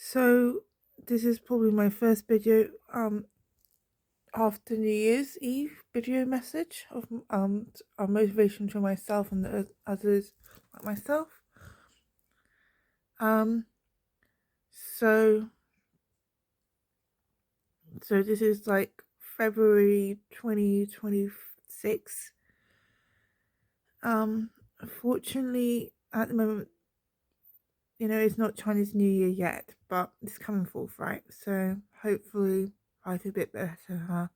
So this is probably my first video after New Year's Eve video message of a motivation to myself and the others like myself. Um so so this is like February 2026. Unfortunately at the moment, it's not Chinese New Year yet, but it's coming forth, right? So hopefully life a bit better, huh?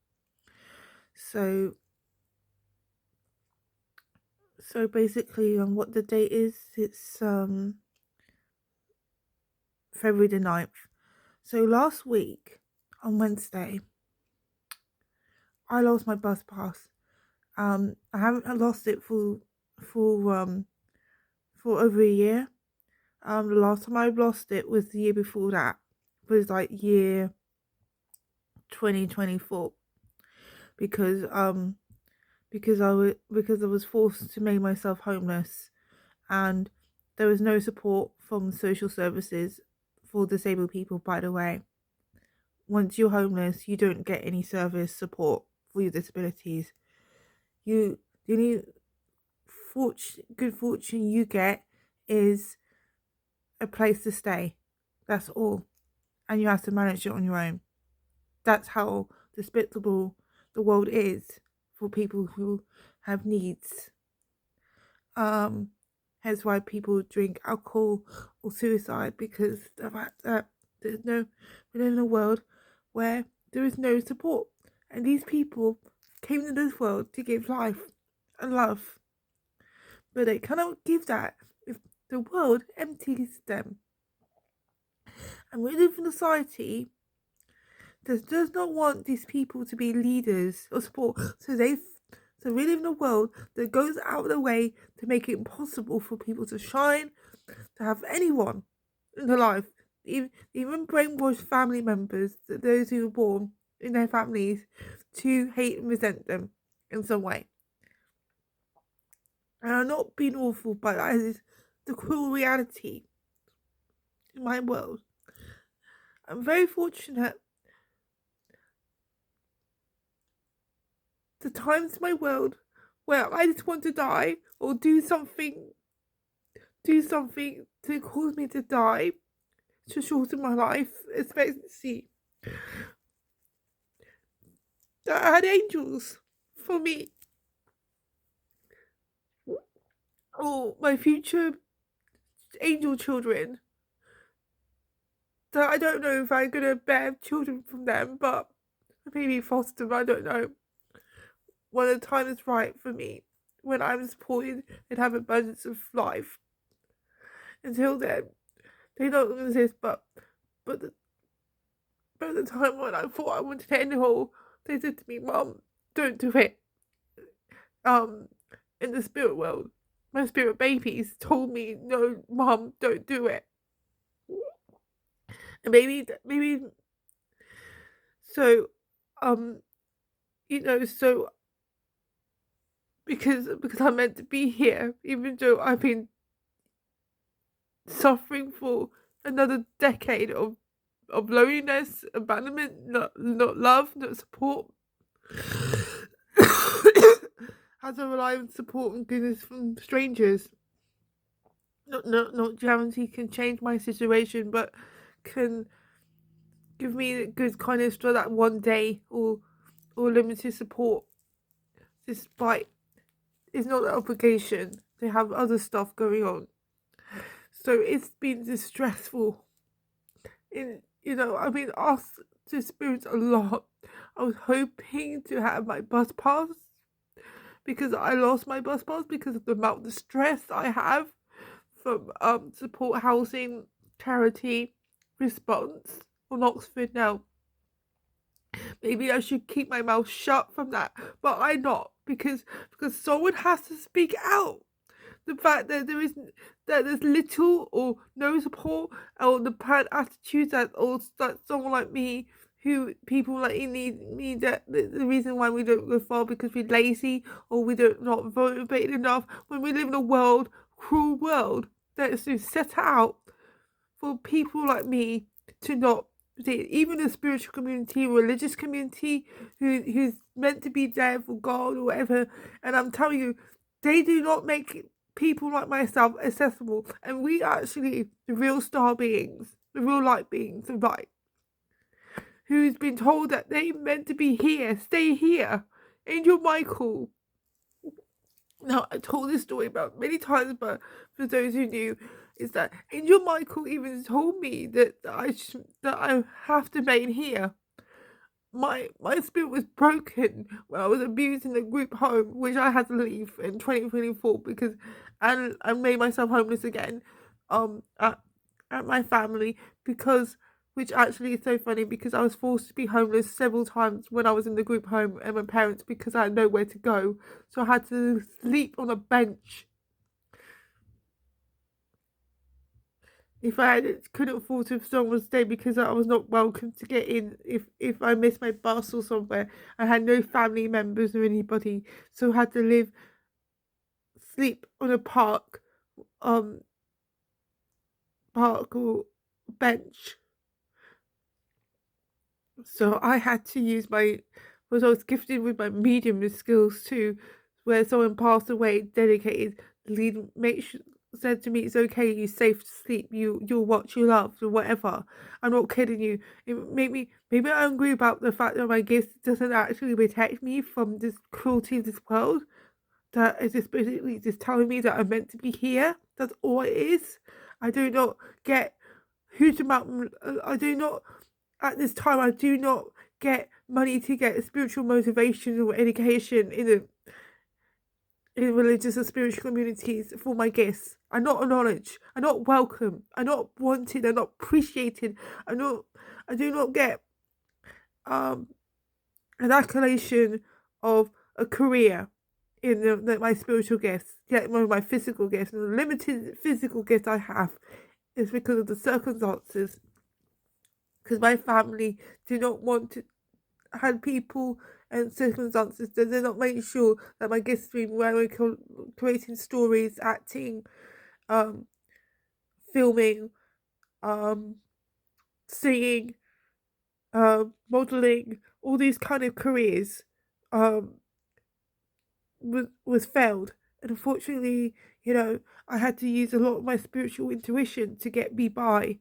So So basically, what the date is, it's February the 9th. So last week on Wednesday, I lost my bus pass. I haven't lost it for over a year. The last time I lost it was the year before that. It was like year 2024 because I was forced to make myself homeless, and there was no support from social services for disabled people, by the way. Once you're homeless, you don't get any service support for your disabilities. You the only good fortune you get is a place to stay. That's all. And you have to manage it on your own. That's how despicable the world is for people who have needs. Um Hence why people drink alcohol or suicide, because the fact that there's no within a world where there is no support. And these people came to this world to give life and love, but they cannot give that if the world empties them. And we live in a society that does not want these people to be leaders or support. So we live in a world that goes out of the way to make it impossible for people to shine, to have anyone in their life, even brainwashed family members, those who were born in their families, to hate and resent them in some way. And I'm not being awful, but that is the cruel reality in my world. I'm very fortunate. The times in my world where I just want to die or do something to cause me to die, to shorten my life expectancy. I had angels for me, or my future angel children, that I don't know if I'm gonna bear children from them, but maybe foster them, I don't know. When the time is right for me, when I'm supported and have abundance of life. Until then, they don't exist, but the, but the time when I thought I wanted to end it all, they said to me, "Mum, don't do it." In the spirit world, my spirit babies told me, "No, Mum, don't do it." And maybe so, um, so because I'm meant to be here, even though I've been suffering for another decade of loneliness, abandonment, not love, not support. As I rely on support and goodness from strangers. Not guarantee can change my situation, but can give me good kindness for that one day, or limited support, despite it's not an obligation. They have other stuff going on. So it's been distressful. I've been asked to experience a lot. I was hoping to have my bus pass, because I lost my bus pass because of the amount of stress I have from support housing charity response on Oxford now. Maybe I should keep my mouth shut from that, but I'm not, because someone has to speak out. The fact that there's little or no support, or the bad attitudes that someone like me, who people like me, that the reason why we don't go far because we're lazy, or we don't not motivated enough, when we live in a world, cruel world, that is set out for people like me to not even the spiritual community, religious community, who's meant to be there for God or whatever. And I'm telling you, they do not make people like myself accessible. And we actually, the real star beings, the real light beings of light, who's been told that they meant to be here, stay here. Angel Michael. Now, I told this story about many times, but for those who knew, is that Angel Michael even told me that I have to remain here. My spirit was broken when I was abused in a group home, which I had to leave in 2024 because I made myself homeless again, at my family because. Which actually is so funny because I was forced to be homeless several times when I was in the group home and my parents because I had nowhere to go. So I had to sleep on a bench. If couldn't afford to someone stay because I was not welcome to get in if I missed my bus or somewhere. I had no family members or anybody. So I had to sleep on a park or bench. So I had to use I was gifted with my medium skills too, where someone passed away, dedicated, lead, said to me, it's okay, you're safe to sleep, you'll watch your love, or whatever. I'm not kidding you. It made me, maybe I'm angry about the fact that my gift doesn't actually protect me from this cruelty of this world, that is just basically just telling me that I'm meant to be here. That's all it is. I do not get huge amount, I do not at this time, I do not get money to get spiritual motivation or education in religious or spiritual communities for my gifts. I'm not acknowledged. I'm not welcome. I'm not wanted. I'm not appreciated. I do not get an accolation of a career in my spiritual gifts, yet one of my physical gifts, and the limited physical gifts I have is because of the circumstances. Because my family do not want to have people and circumstances that they're not making sure that my gifts stream where we're creating stories, acting, filming, singing, modeling, all these kind of careers was failed. And unfortunately, I had to use a lot of my spiritual intuition to get me by,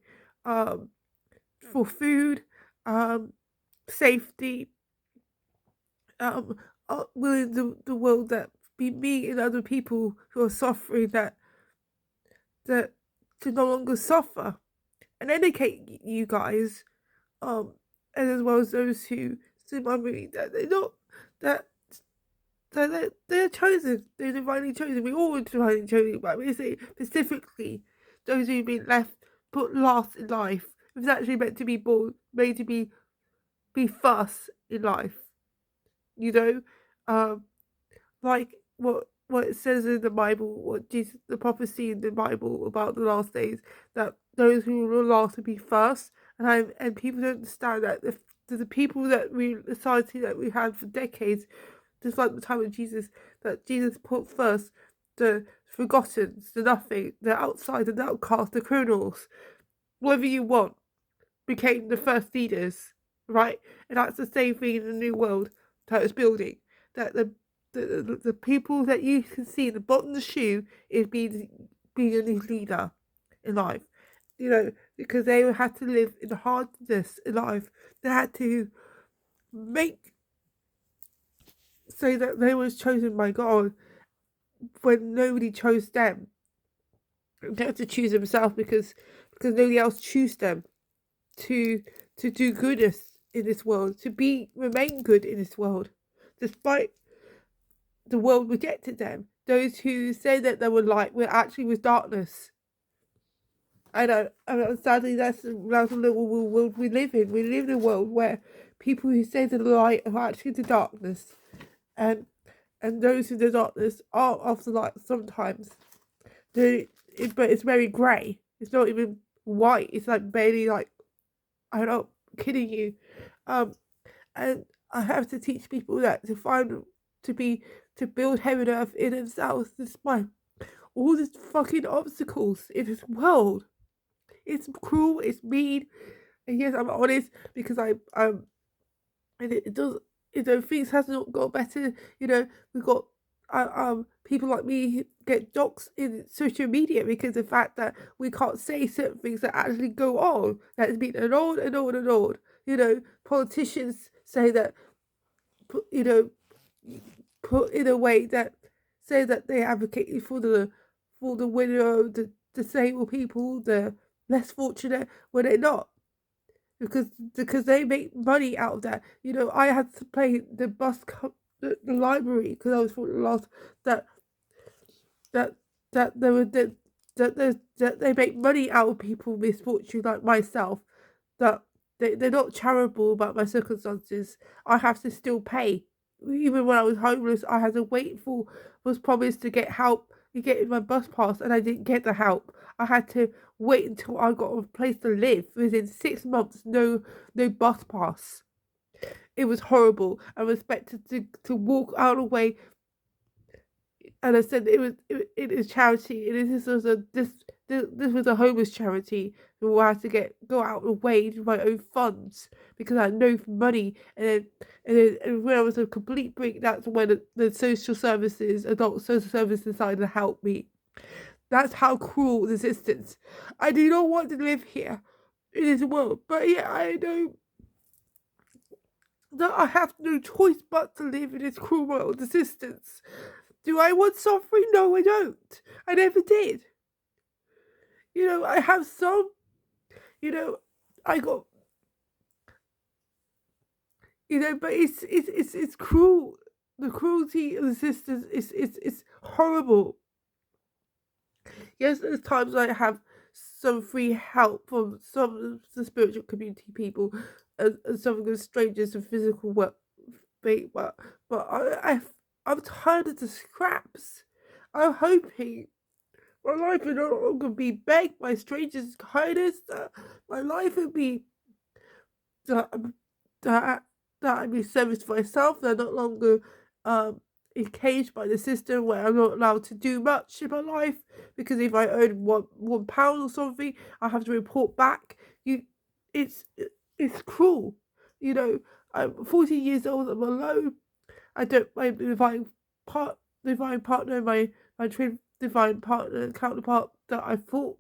for food, safety, willing the world that be me and other people who are suffering that to no longer suffer, and educate you guys, and as well as those who see my movie that they're not that they're chosen, they're divinely chosen. We all are divinely chosen, but we say specifically those who've been put last in life. It's actually meant to be born, made to be first in life. Like what it says in the Bible, what Jesus, the prophecy in the Bible about the last days, that those who will last will be first, and people don't understand that the people that the society that we had for decades, just like the time of Jesus, that Jesus put first the forgotten, the nothing, the outside, the outcast, the criminals, whatever you want, became the first leaders, right? And that's the same thing in the new world that is building. That the people that you can see at the bottom of the shoe is being a new leader in life. Because they had to live in the hardness in life. They had to make so that they was chosen by God when nobody chose them. They had to choose themselves because nobody else chose them to do goodness in this world, to remain good in this world, despite the world rejected them. Those who say that they were light were actually with darkness. I know, sadly, that's the little world we live in. We live in a world where people who say they're the light are actually the darkness, and those who are the darkness are of the light sometimes. But it's very grey. It's not even white. It's like barely like, I'm not kidding you. And I have to teach people that to build heaven and earth in themselves, despite all these fucking obstacles in this world. It's cruel, it's mean, And yes, I'm honest because and it does, things has not got better. We've got people like me who get doxxed in social media because of the fact that we can't say certain things that actually go on. That's been and on and on and on. Politicians say that, put you know put in a way that say that they advocate for the widow, the disabled people, the less fortunate, when they're not, because they make money out of that. I had to pay the the library because I was for the last that that that they were that they make money out of people with misfortune like myself. That they're not charitable about my circumstances. I have to still pay. Even when I was homeless, I had to wait for was promised to get help to get my bus pass, and I didn't get the help. I had to wait until I got a place to live. Within 6 months, no bus pass. It was horrible. I was expected to walk out of the way, and I said it is charity. This was a homeless charity who I had to go out and wage my own funds because I had no money. And when I was a complete break, that's when the social services, adult social services, decided to help me. That's how cruel the existence. I do not want to live here in this world, but yeah, I know that I have no choice but to live in this cruel world existence. Do I want suffering? No, I don't. I never did. I have some, you know, I got, but it's cruel. The cruelty of the sisters is horrible. Yes, there's times I have some free help from some of the spiritual community people, and some of the strangers and physical work, but I'm tired of the scraps. I'm hoping my life will no longer be begged by strangers' kindness. That my life will be that that that I be serviced for myself. That I'm not longer um encaged by the system where I'm not allowed to do much in my life because if I earn £1 or something, I have to report back. It's it's cruel. You know, I'm 14 years old. I'm alone. I don't my divine partner, my twin divine partner counterpart that I thought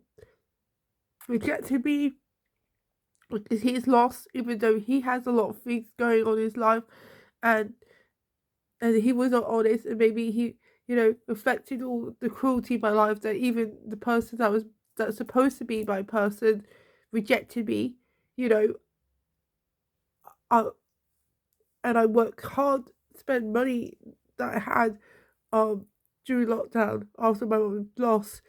rejected me because he's lost, even though he has a lot of things going on in his life, and he was not honest, and maybe he, reflected all the cruelty in my life that even the person that's supposed to be my person rejected me. You know, I and I worked hard, spend money that I had during lockdown after my mum lost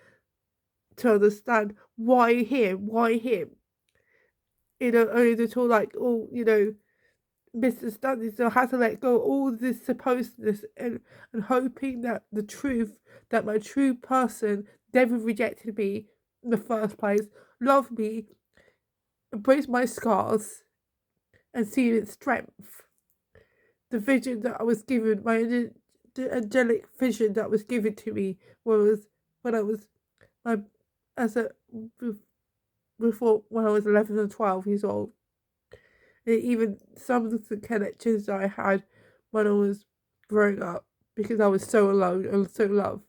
to understand why him. Only to talk like, oh, misunderstanding. So I had to let go of all this supposedness and hoping that the truth, that my true person never rejected me in the first place, loved me, embraced my scars, and seen its strength. The vision that I was given, the angelic vision that was given to me was when I was my as a before when I was 11 and 12 years old. And even some of the connections that I had when I was growing up, because I was so alone and so loved,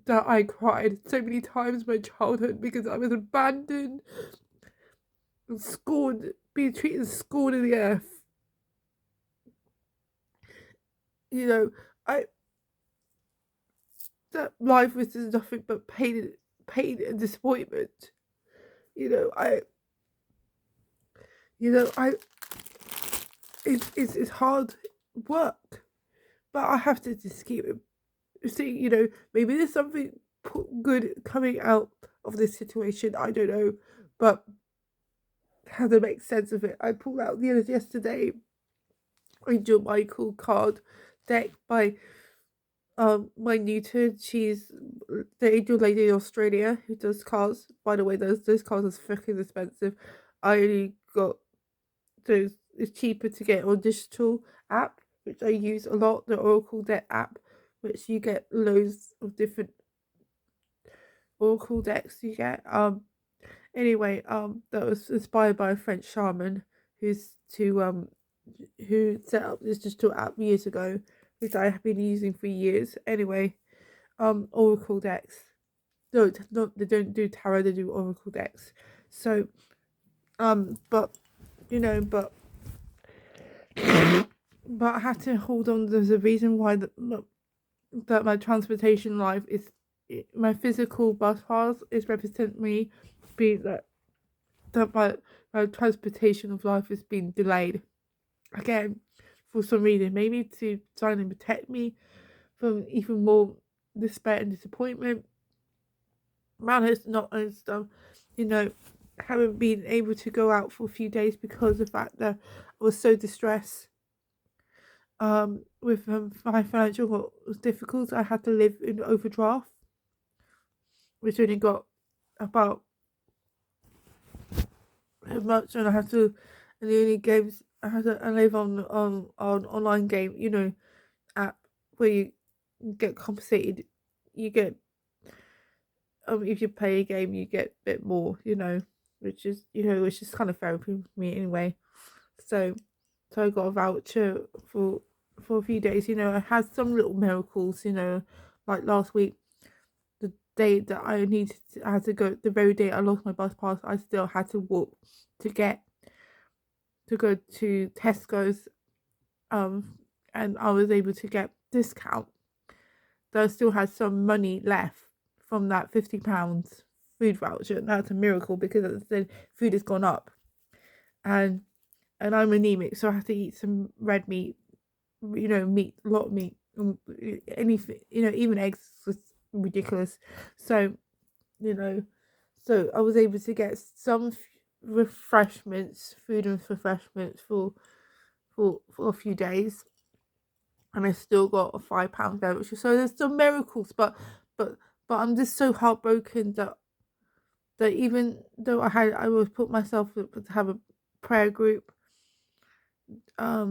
that I cried so many times in my childhood because I was abandoned and scorned, being treated as scorn in the earth. You know, I that life was just nothing but pain and disappointment. You know, I you know, I it's hard work, but I have to just keep it. See, maybe there's something good coming out of this situation. I don't know, but how to make sense of it. I pulled out the other yesterday Angel Michael card deck by my Newton. She's the angel lady in Australia who does cards. By the way, those cards are freaking expensive. I only got those. It's cheaper to get on digital app, which I use a lot. The Oracle deck app, which you get loads of different Oracle decks. You get Anyway, that was inspired by a French shaman who's to who set up this digital app years ago, which I have been using for years. Anyway, Oracle decks. No, not they don't do tarot. They do Oracle decks. So, but you know, but I had to hold on. There's a reason why that my transportation life is my physical bus pass is represent me being that my transportation of life has been delayed again for some reason, maybe to try and protect me from even more despair and disappointment. Man, it's not as you know, haven't been able to go out for a few days because of the fact that I was so distressed. With my financial difficulties, I had to live in overdraft, which only got about much, and I had to, and the only games I live on online game, app where you get compensated. You get if you play a game, you get a bit more, which is kind of therapy for me anyway. So, so I got a voucher for a few days. I had some little miracles. Like last week, the day that I had to go, the very day I lost my bus pass, I still had to walk to get to go to Tesco's, and I was able to get discount. So I still had some money left from that £50 food voucher. And that's a miracle because, as I said, food has gone up, and I'm anemic, so I have to eat some red meat. Meat, a lot of meat, anything. Even eggs was ridiculous. So you know, so I was able to get some refreshments, food and refreshments for a few days, and I still got a £5 voucher. So there's some miracles, but but I'm just so heartbroken that even though I was put myself to have a prayer group, a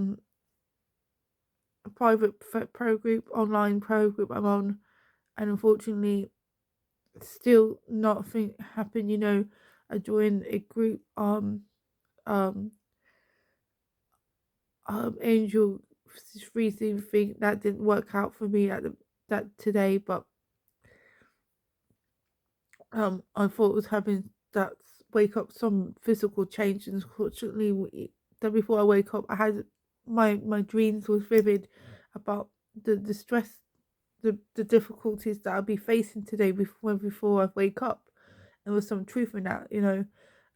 private prayer group, online prayer group I'm on, and unfortunately, still nothing happened. I joined a group, um, angel freezing thing that didn't work out for me that today, but I thought it was having that wake up some physical change, and unfortunately, that before I wake up, I had my dreams was vivid about the stress, the difficulties that I'll be facing today before I wake up. There was some truth in that.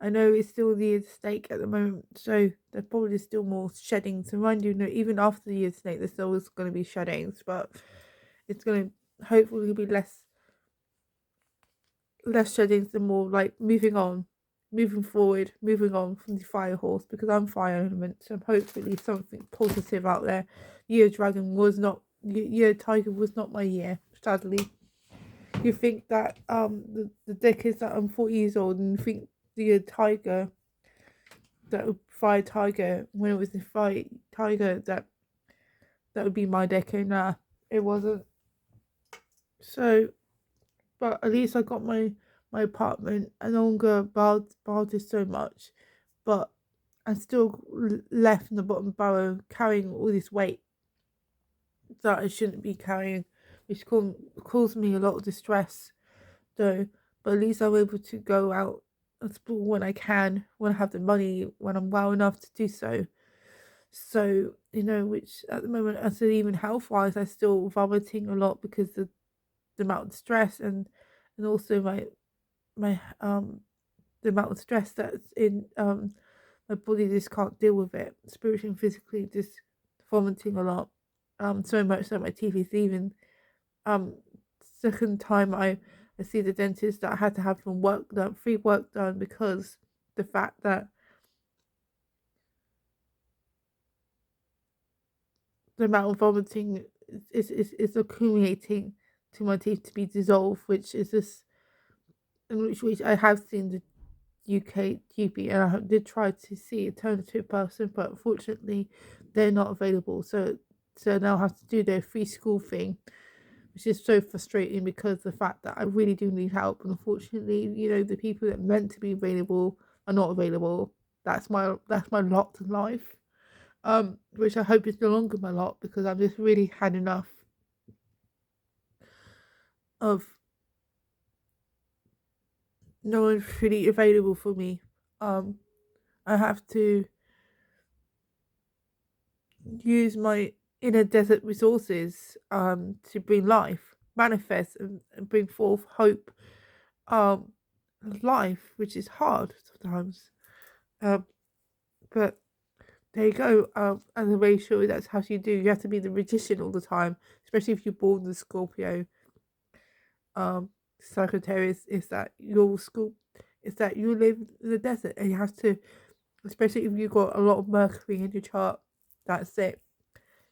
I know it's still the year's snake at the moment, so there's probably still more shedding to run. Even after the year's snake, there's always going to be sheddings, but it's going to hopefully be less sheddings and more like moving on, moving forward, moving on from the fire horse, because I'm fire element, so hopefully something positive out there. Year dragon was not year tiger was not my year, sadly. You think that the deck is that I'm 40 years old, and you think the year tiger, that fire tiger, when it was the fire tiger, that would be my decade. Nah, it wasn't. So, but at least I got my apartment. I no longer barred it so much, but I'm still left in the bottom barrow carrying all this weight that I shouldn't be carrying, which caused me a lot of distress. Though, but at least I'm able to go out and explore when I can, when I have the money, when I'm well enough to do so. So, which at the moment, I said, even health wise, I'm still vomiting a lot because of the amount of stress, and also my the amount of stress that's in my body just can't deal with it, spiritually and physically, just vomiting a lot, so much that my teeth is even. um Second time I see the dentist, that I had to have some work done, free work done, because the fact that the amount of vomiting is accumulating to my teeth to be dissolved, which is just, which I have seen the UK GP, and I did try to see a alternative person, but unfortunately they're not available. So now I have to do their free school thing, which is so frustrating because the fact that I really do need help, and unfortunately, the people that are meant to be available are not available. That's my lot in life. Which I hope is no longer my lot, because I've just really had enough of no one really available for me. Um, I have to use my inner desert resources to bring life, manifest, and bring forth hope, um life, which is hard sometimes. Um, but there you go. As a Rachel, that's how you do. You have to be the magician all the time, especially if you're born the Scorpio. Um, Sagittarius is that your school is that you live in the desert, and you have to, especially if you've got a lot of Mercury in your chart. That's it.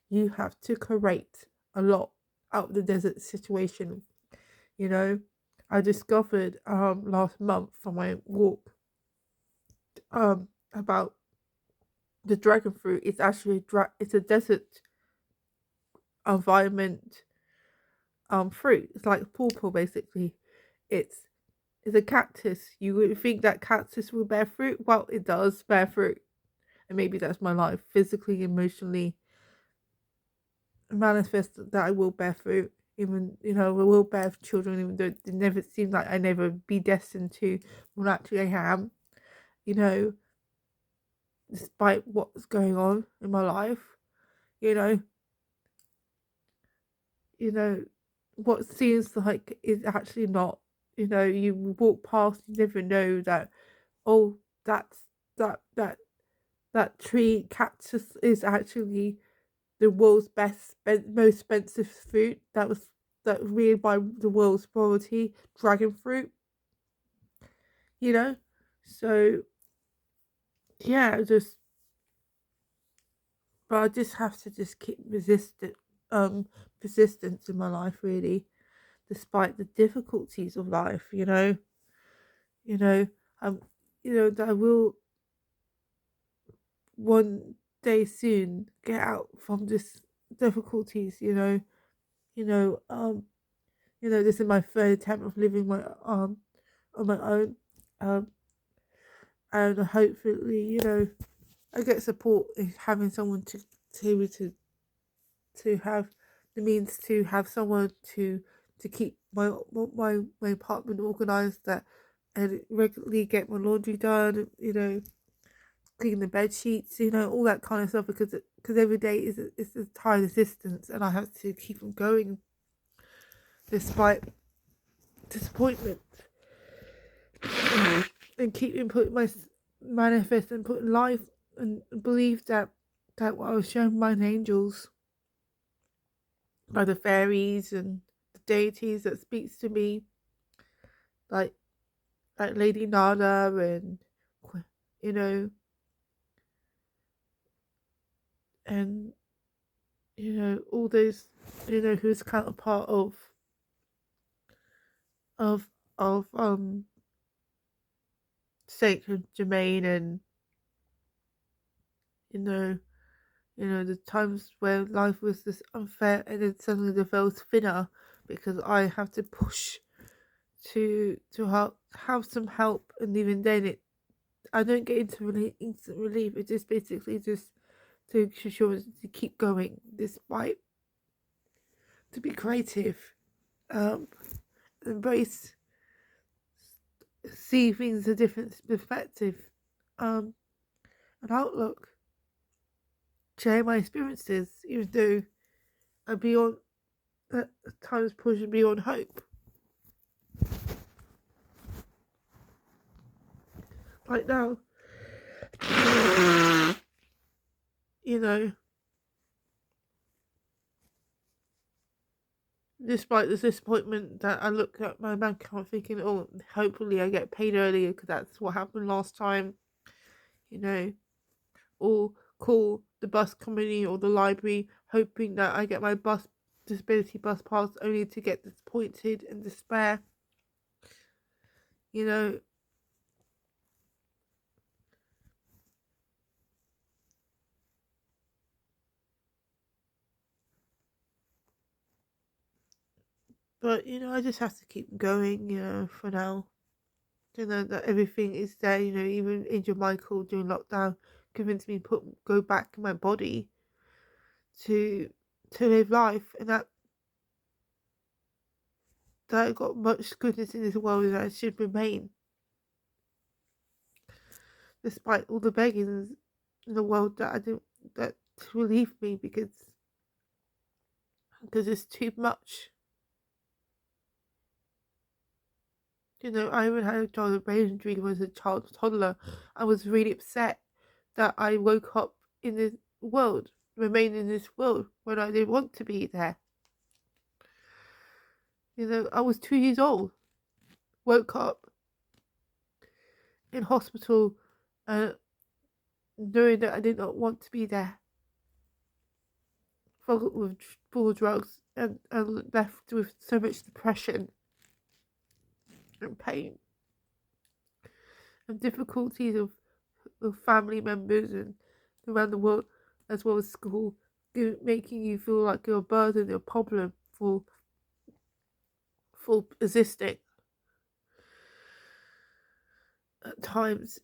You have to create a lot out of the desert situation. You know, I discovered last month from my walk about the dragon fruit. It's actually it's a desert environment fruit. It's like pawpaw basically. It's it's a cactus. You would think that cactus will bear fruit. Well, it does bear fruit, and maybe that's my life, physically, emotionally, manifest that I will bear fruit. Even I will bear children, even though it never seemed like I never be destined to. Well, actually, I am. You know, despite what's going on in my life, you know, you know, what seems like is actually not. You walk past, you never know that. Oh, that's that tree cactus is actually the world's most expensive fruit. That was reared by the world's royalty, dragon fruit. You know, so yeah, just but I just have to just keep persistence in my life, really, despite the difficulties of life. You know, um, that I will one day soon get out from this difficulties. You know, um, this is my third attempt of living my on my own, um, and hopefully, I get support in having someone to to have the means to have someone to keep my apartment organized, that and regularly get my laundry done, clean the bed sheets, all that kind of stuff, because every day is a tired existence, and I have to keep them going despite disappointment, and keep input my manifest and put life, and believe that what I was shown by the angels, by the fairies and the deities that speaks to me, like Lady Nada, and you know and all those, who's kind of part of of Saint Germain, and you know the times where life was this unfair, and then suddenly the veil's thinner because I have to push to have some help, and even then I don't get into instant relief. It just basically just to show us to keep going, despite, to be creative, um embrace, see things a different perspective, um an outlook, share my experiences, even though I beyond at times pushing beyond hope. Like now, you know, despite the disappointment that I look at my bank account thinking, oh, hopefully I get paid earlier because that's what happened last time, you know, or call the bus company or the library hoping that I get my disability bus pass, only to get disappointed and despair, you know. But I just have to keep going, for now. That everything is there, even Angel Michael during lockdown convinced me to go back in my body to live life, and that I got much goodness in this world and that should remain, despite all the beggings in the world that I didn't that to relieve me because it's too much. I even had a childhood brain injury when I was a toddler. I was really upset that I woke up in this world, remained in this world when I didn't want to be there. I was 2 years old, woke up in hospital, uh, knowing that I did not want to be there, full of drugs, and left with so much depression and pain and difficulties of family members and around the world, as well as school, making you feel like you're a burden, a problem for existing. At times,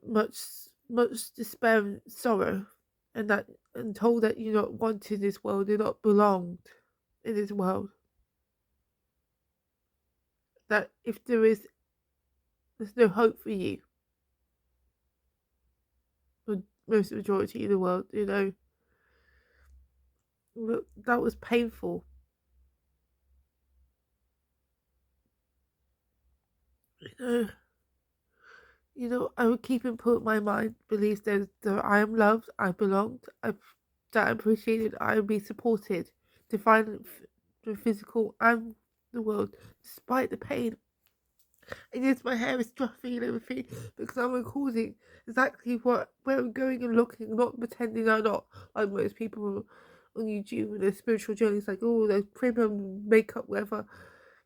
much despair and sorrow, and told that you're not wanted in this world, you're not belonged in this world. That if there's no hope for you, for most majority of the world, that was painful. You I would keep and put my mind beliefs that I am loved, I belonged, that I'm appreciated, I will be supported, to find the physical and the world, despite the pain. And yes, my hair is fluffy and everything because I'm recording exactly where I'm going and looking, not pretending I'm not like most people on YouTube with their spiritual journeys, like, oh, there's premium makeup, whatever.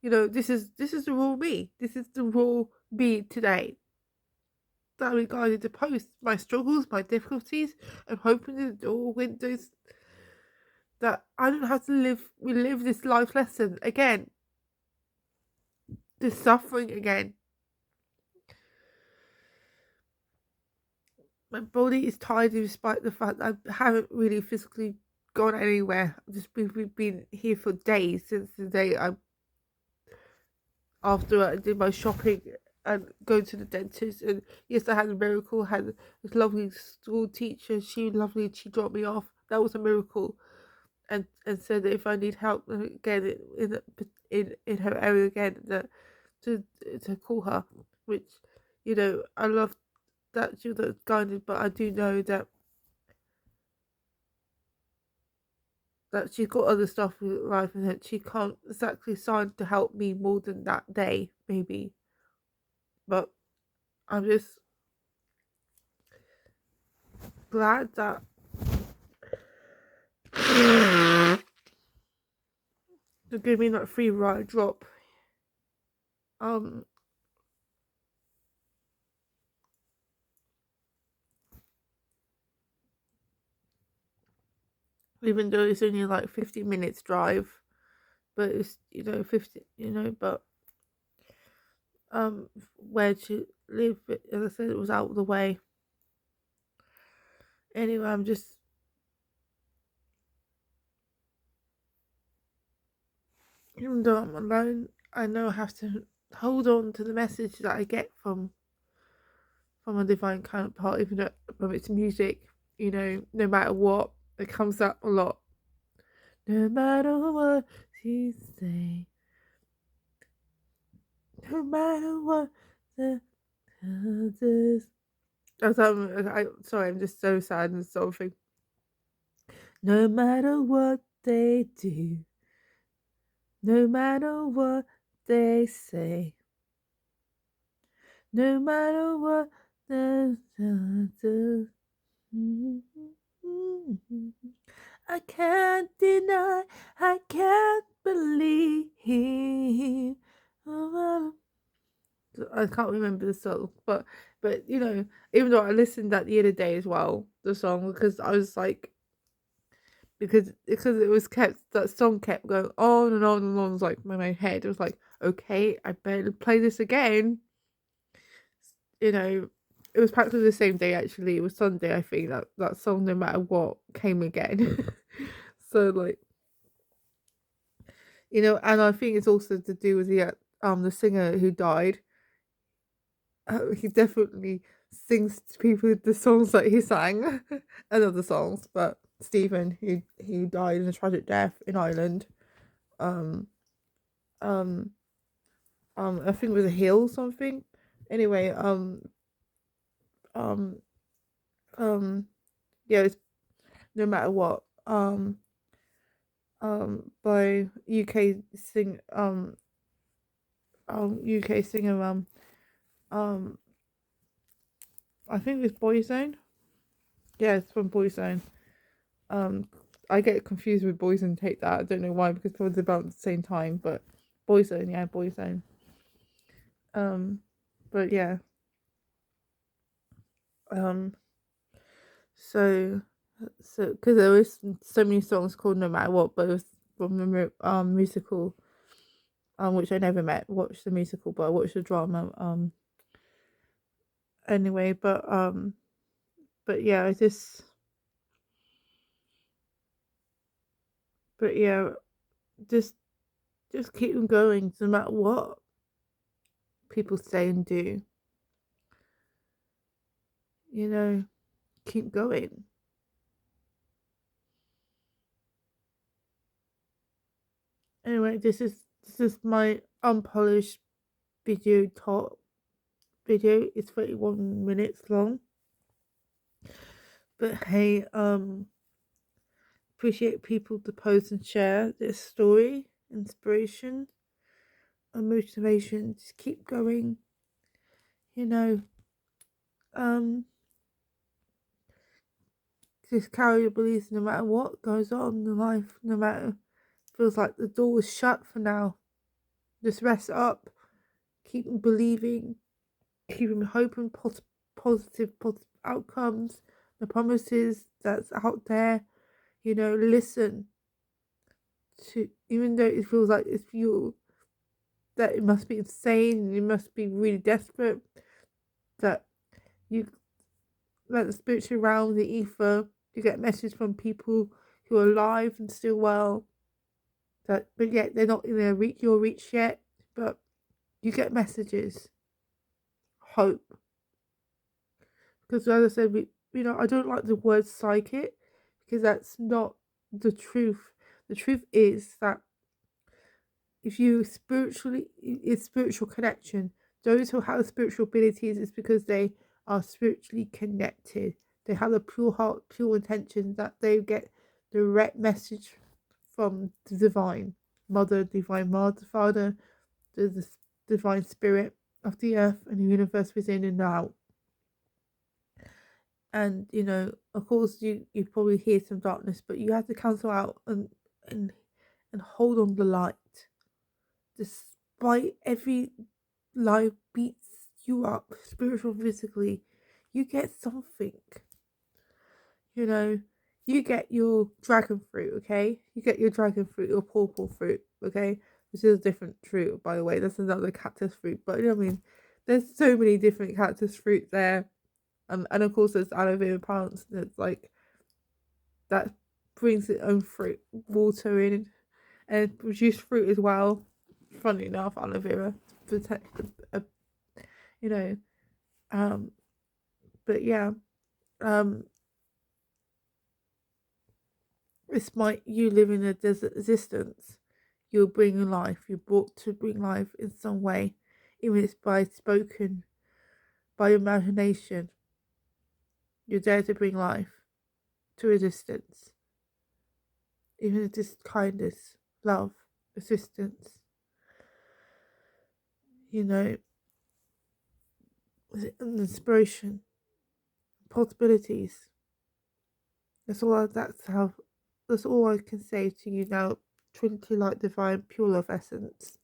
This is the raw me. This is the raw me today. That regarded to post my struggles, my difficulties, and hoping the door windows that I don't have to relive this life lesson again. This suffering again. My body is tired despite the fact that I haven't really physically gone anywhere. We've been here for days since the day after I did my shopping and going to the dentist. And yes, I had a miracle. I had this lovely school teacher. She dropped me off. That was a miracle. And said that if I need help again in her area again, that to call her, which I love that she was guided, but I do know that she's got other stuff with life and that she can't exactly sign to help me more than that day, maybe. But I'm just glad that they're giving me that free ride drop. Even though it's only like 50 minutes drive, but it's 50, but where to live, as I said, it was out of the way. Anyway, I'm just even though I'm alone, I know I have to hold on to the message that I get from a divine counterpart, even though from its music, no matter what, it comes up a lot. No matter what you say, no matter what the others. Sorry, I'm just so sad and something. No matter what they do, no matter what they say, no matter what the others. I can't deny, I can't believe. I can't remember the song, but even though I listened that the other day as well, the song, because I was like, because it was kept, that song kept going on and on and on. It was like in my head. It was like, okay, I better play this again. You know, it was practically the same day actually. It was Sunday, I think, that song No Matter What came again. So like, and I think it's also to do with the singer who died. He definitely sings to people the songs that he sang and other songs, but Stephen, who died in a tragic death in Ireland, um um I think it was a hill something. Anyway, um um yeah, it's No Matter What, by UK singer, um I think it's Boyzone. Yeah, it's from Boyzone. um I get confused with Boyzone Take That. I don't know why, because probably about the same time, but Boyzone, yeah, Boyzone. um but yeah, um so because there was so many songs called No Matter What, but it was from the musical, which I never watched the musical, but I watched the drama, anyway. But yeah, I just but yeah, just just keep them going no matter what people say and do, you know keep going. Anyway, this is my unpolished video talk video. It's 31 minutes long, but hey, appreciate people to post and share their story, inspiration, and motivation. Just keep going, you know. Um, just carry your beliefs no matter what goes on in life, no matter feels like the door is shut for now. Just rest up, keep believing, keep hoping positive outcomes, the promises that's out there. Listen to, even though it feels like it's you, that it must be insane, you must be really desperate, that you let the spiritual realm, the ether, you get messages from people who are alive and still well, but yet they're not in your reach yet, but you get messages, hope. Because as I said, I don't like the word psychic, because that's not the truth. The truth is that if you it's spiritual connection. Those who have spiritual abilities is because they are spiritually connected. They have a pure heart, pure intention, that they get direct message from the divine mother, divine mother, father, the divine spirit of the earth and the universe within and out. And of course, you probably hear some darkness, but you have to cancel out and and hold on the light. Despite every life beats you up, spiritual, physically, you get something. You know, you get your dragon fruit, okay? You get your dragon fruit, your purple fruit, okay? Which is a different fruit, by the way. That's another cactus fruit, but there's so many different cactus fruit there. And of course, there's aloe vera plants that's like that brings its own fruit, water in, and produce fruit as well. Funny enough, aloe vera protect, you know. Um, but yeah, um, despite you living a desert existence, you're bringing life. You're brought to bring life in some way, even if it's by spoken, by imagination. You're there to bring life to existence, even if it's kindness, love, assistance. You know, inspiration, possibilities. That's all I can say to you now. Trinity Light Divine Pure Love Essence.